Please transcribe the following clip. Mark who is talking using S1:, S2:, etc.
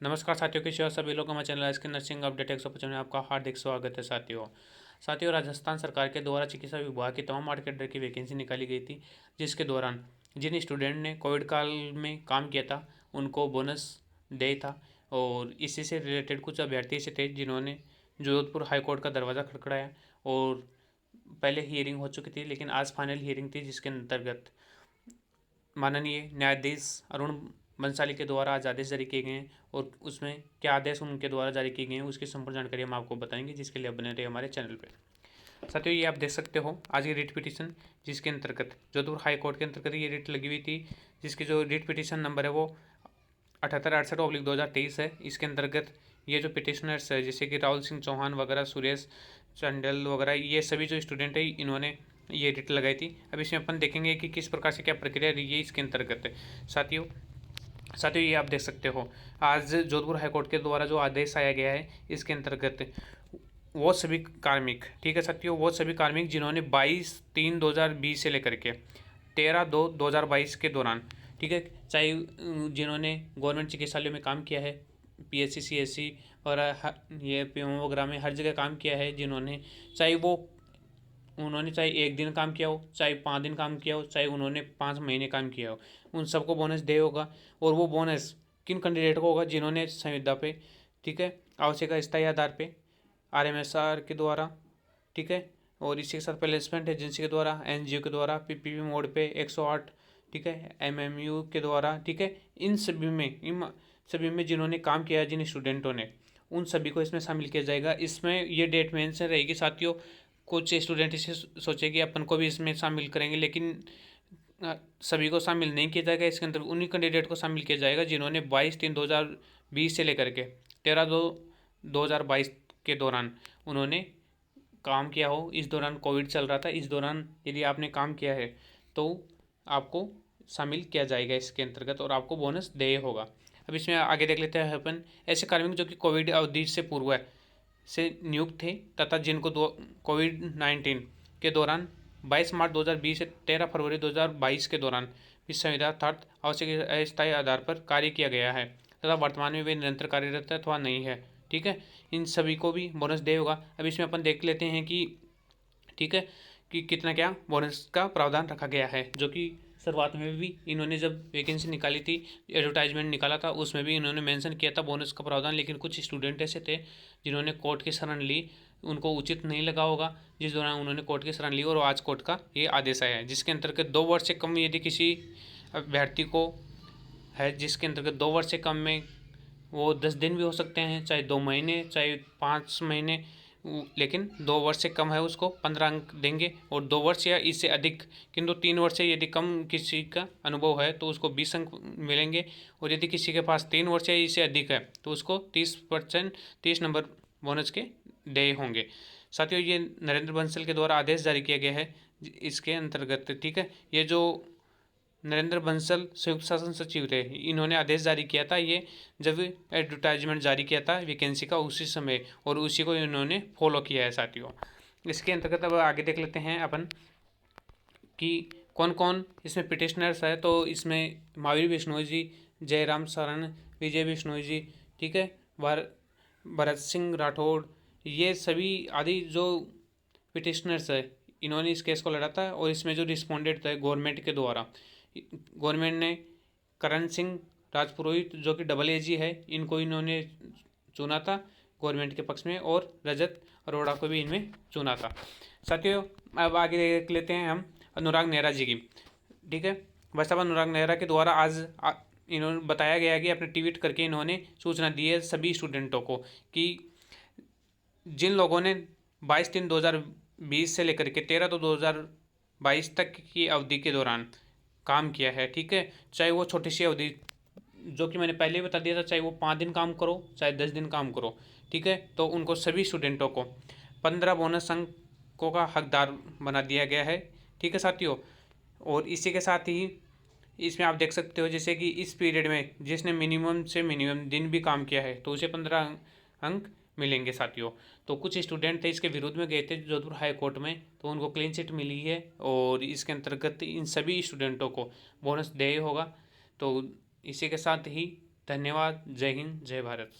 S1: नमस्कार साथियों की सेवा सभी लोगों का चैनल इसके नर्सिंग अपडेट 155 में आपका हार्दिक स्वागत है। साथियों राजस्थान सरकार के द्वारा चिकित्सा विभाग की तमाम मार्केट कैडर की वैकेंसी निकाली गई थी, जिसके दौरान जिन स्टूडेंट ने कोविड काल में काम किया था उनको बोनस दे था। और इसी से रिलेटेड कुछ अभ्यर्थी ऐसे थे जिन्होंने जोधपुर हाईकोर्ट का दरवाज़ा खटखटाया और पहले हियरिंग हो चुकी थी, लेकिन आज फाइनल हियरिंग थी, जिसके अंतर्गत माननीय न्यायाधीश अरुण बंसाली के द्वारा आज आदेश जारी किए गए हैं। और उसमें क्या आदेश उनके द्वारा जारी किए गए हैं उसकी संपूर्ण जानकारी हम आपको बताएंगे, जिसके लिए बने रहे हमारे चैनल पे। साथियों ये आप देख सकते हो आज की रिट पिटीशन, जिसके अंतर्गत जोधपुर हाई कोर्ट के अंतर्गत ये रिट लगी हुई थी, जिसकी जो रिट पिटीशन नंबर है वो 7868/2023 है। इसके अंतर्गत ये जो पिटिशनर्स है जैसे कि राहुल सिंह चौहान वगैरह, सुरेश चंडल वगैरह, ये सभी जो स्टूडेंट है इन्होंने ये रिट लगाई थी। अब इसमें अपन देखेंगे कि किस प्रकार से क्या प्रक्रिया रही है इसके अंतर्गत। साथियों साथियों ये आप देख सकते हो आज जोधपुर हाईकोर्ट के द्वारा जो आदेश आया गया है, इसके अंतर्गत वो सभी कार्मिक, ठीक है साथियों, वो सभी कार्मिक जिन्होंने 22/3/2020 से लेकर के 13/2/2022 के दौरान, ठीक है, चाहे जिन्होंने गवर्नमेंट चिकित्सालयों में काम किया है, PSC CSC और ये PMO वगैरह में हर जगह काम किया है, जिन्होंने चाहे एक दिन काम किया हो, चाहे 5 दिन काम किया हो, चाहे उन्होंने 5 महीने काम किया हो, उन सबको बोनस दे होगा। और वो बोनस किन कैंडिडेट को होगा? जिन्होंने संविदा पे, ठीक है, आवश्यक स्थायी आधार पे RMSR के द्वारा, ठीक है, और इसी के साथ प्लेसमेंट एजेंसी के द्वारा, NGO के द्वारा, PPP मोड पे 108, ठीक है, MMU के द्वारा, ठीक है, इन सभी में जिन्होंने काम किया है, जिन स्टूडेंटों ने, उन सभी को इसमें शामिल किया जाएगा। इसमें ये डेट मेंशन रहेगी साथियों। कुछ स्टूडेंट इसे सोचे कि अपन को भी इसमें शामिल करेंगे, लेकिन सभी को शामिल नहीं किया जाएगा। इसके अंदर उन्हीं कैंडिडेट को शामिल किया जाएगा जिन्होंने 22/3/2020 से लेकर के 13/2/2022 के दौरान उन्होंने काम किया हो। इस दौरान कोविड चल रहा था, इस दौरान यदि आपने काम किया है तो आपको शामिल किया जाएगा इसके अंतर्गत और आपको बोनस देय होगा। अब इसमें आगे देख लेते हैं अपन ऐसे कार्मिक जो कि कोविड अवधि से पूर्व से नियुक्त थे तथा जिनको कोविड-19 के दौरान 22 मार्च 2020 से 13 फरवरी 2022 के दौरान विश्वविद्यालयार्थ आवश्यक अस्थायी आधार पर कार्य किया गया है तथा वर्तमान में वे निरंतर कार्यरत अथवा नहीं है, ठीक है, इन सभी को भी बोनस दे होगा। अब इसमें अपन देख लेते हैं कि, ठीक है, कि कितना क्या बोनस का प्रावधान रखा गया है, जो कि शुरुआत में भी इन्होंने जब वैकेंसी निकाली थी, एडवर्टाइजमेंट निकाला था, उसमें भी इन्होंने मेंशन किया था बोनस का प्रावधान। लेकिन कुछ स्टूडेंट ऐसे थे जिन्होंने कोर्ट की शरण ली, उनको उचित नहीं लगा होगा, जिस दौरान उन्होंने कोर्ट की शरण ली और आज कोर्ट का ये आदेश आया है, जिसके अंतर्गत 2 वर्ष से कम यदि किसी अभ्यर्थी को है, जिसके अंतर्गत 2 वर्ष से कम में वो 10 दिन भी हो सकते हैं, चाहे 2 महीने, चाहे 5 महीने, लेकिन 2 वर्ष से कम है उसको 15 अंक देंगे, और 2 वर्ष या इससे अधिक, किंतु 3 वर्ष से यदि कम किसी का अनुभव है तो उसको 20 अंक मिलेंगे, और यदि किसी के पास 3 वर्ष या इससे अधिक है तो उसको 30%, 30 नंबर बोनस के देय होंगे। साथियों ये नरेंद्र बंसल के द्वारा आदेश जारी किया गया है इसके अंतर्गत, ठीक है, ये जो नरेंद्र बंसल संयुक्त शासन सचिव थे, इन्होंने आदेश जारी किया था ये जब एडवर्टाइजमेंट जारी किया था वैकेंसी का उसी समय, और उसी को इन्होंने फॉलो किया है साथियों। इसके अंतर्गत अब आगे देख लेते हैं अपन कि कौन कौन इसमें पिटिशनर्स है। तो इसमें महावीर बिश्नोई जी, जयराम शरण, विजय बिश्नोई जी, ठीक है, भरत सिंह राठौड़, ये सभी आदि जो पिटिशनर्स है इन्होंने इस केस को लड़ा था। और इसमें जो रिस्पोंडेंट थे गवर्नमेंट के द्वारा, गवर्नमेंट ने करण सिंह राजपुरोहित जो कि AAG है, इनको इन्होंने चुना था गवर्नमेंट के पक्ष में, और रजत अरोड़ा को भी इनमें चुना था। साथियों अब आगे देख लेते हैं हम अनुराग नेहरा जी की, ठीक है, भाई साहब अनुराग नेहरा के द्वारा आज इन्होंने बताया गया है कि अपने ट्वीट करके इन्होंने सूचना दी है सभी स्टूडेंटों को कि जिन लोगों ने 22/3/2020 से लेकर के 13/2/2022 तक की अवधि के दौरान काम किया है, ठीक है, चाहे वो छोटी सी अवधि, जो कि मैंने पहले ही बता दिया था, चाहे वो 5 दिन काम करो चाहे 10 दिन काम करो, ठीक है, तो उनको सभी स्टूडेंटों को 15 बोनस अंकों का हकदार बना दिया गया है, ठीक है साथियों। और इसी के साथ ही इसमें आप देख सकते हो जैसे कि इस पीरियड में जिसने मिनिमम से मिनिमम दिन भी काम किया है तो उसे 15 अंक मिलेंगे साथियों। तो कुछ स्टूडेंट थे इसके विरोध में गए थे जोधपुर हाई कोर्ट में, तो उनको क्लीन चिट मिली है, और इसके अंतर्गत इन सभी स्टूडेंटों को बोनस देय होगा। तो इसी के साथ ही धन्यवाद। जय हिंद, जय भारत।